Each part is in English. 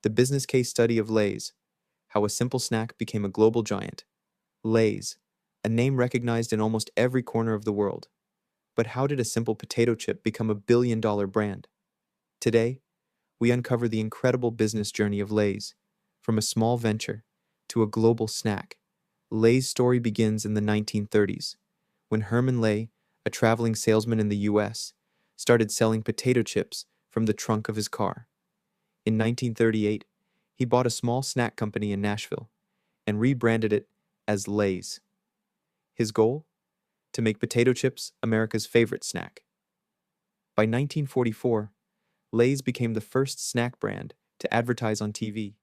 The business case study of Lay's, how a simple snack became a global giant. Lay's, a name recognized in almost every corner of the world. But how did a simple potato chip become a billion-dollar brand? Today, we uncover the incredible business journey of Lay's, from a small venture to a global snack. Lay's story begins in the 1930s, when Herman Lay, a traveling salesman in the US, started selling potato chips from the trunk of his car. In 1938, he bought a small snack company in Nashville and rebranded it as Lay's. His goal? To make potato chips America's favorite snack. By 1944, Lay's became the first snack brand to advertise on TV,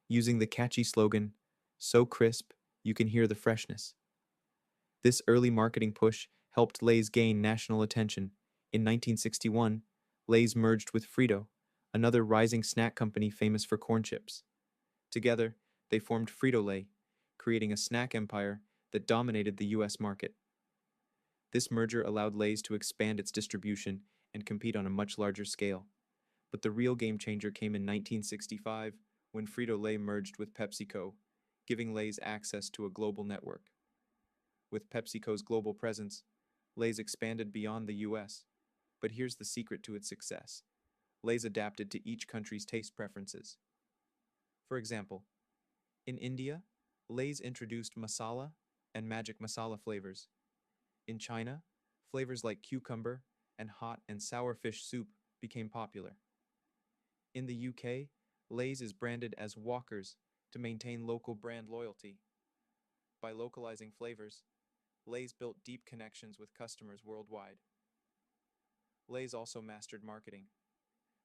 using the catchy slogan, "So crisp, you can hear the freshness." This early marketing push helped Lay's gain national attention. In 1961, Lay's merged with Frito, another rising snack company famous for corn chips. Together, they formed Frito-Lay, creating a snack empire that dominated the US market. This merger allowed Lay's to expand its distribution and compete on a much larger scale. But the real game changer came in 1965 when Frito-Lay merged with PepsiCo, giving Lay's access to a global network. With PepsiCo's global presence, Lay's expanded beyond the US. But here's the secret to its success. Lay's adapted to each country's taste preferences. For example, in India, Lay's introduced masala and magic masala flavors. In China, flavors like cucumber and hot and sour fish soup became popular. In the UK, Lay's is branded as Walkers to maintain local brand loyalty. By localizing flavors, Lay's built deep connections with customers worldwide. Lay's also mastered marketing.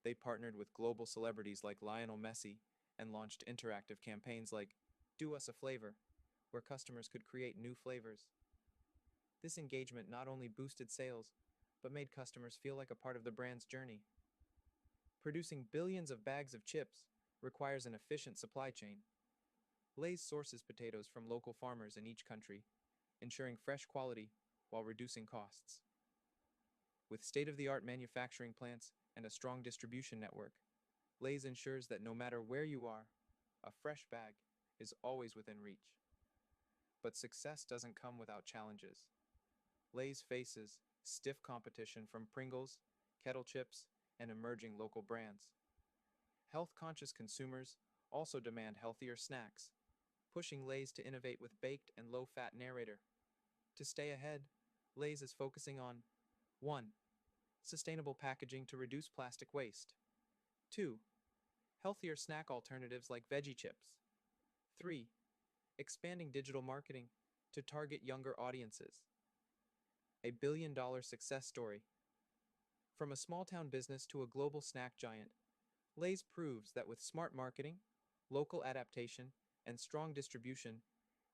They partnered with global celebrities like Lionel Messi and launched interactive campaigns like Do Us a Flavor, where customers could create new flavors. This engagement not only boosted sales, but made customers feel like a part of the brand's journey. Producing billions of bags of chips requires an efficient supply chain. Lay's sources potatoes from local farmers in each country, ensuring fresh quality while reducing costs. With state-of-the-art manufacturing plants and a strong distribution network, Lay's ensures that no matter where you are, a fresh bag is always within reach. But success doesn't come without challenges. Lay's faces stiff competition from Pringles, Kettle Chips, and emerging local brands. Health-conscious consumers also demand healthier snacks, pushing Lay's to innovate with baked and low-fat narrator. To stay ahead, Lay's is focusing on 1. Sustainable packaging to reduce plastic waste. 2. Healthier snack alternatives like veggie chips. 3. Expanding digital marketing to target younger audiences. A billion-dollar success story. From a small-town business to a global snack giant, Lay's proves that with smart marketing, local adaptation, and strong distribution,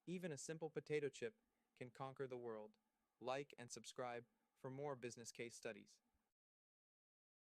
even a simple potato chip can conquer the world. Like and subscribe for more business case studies.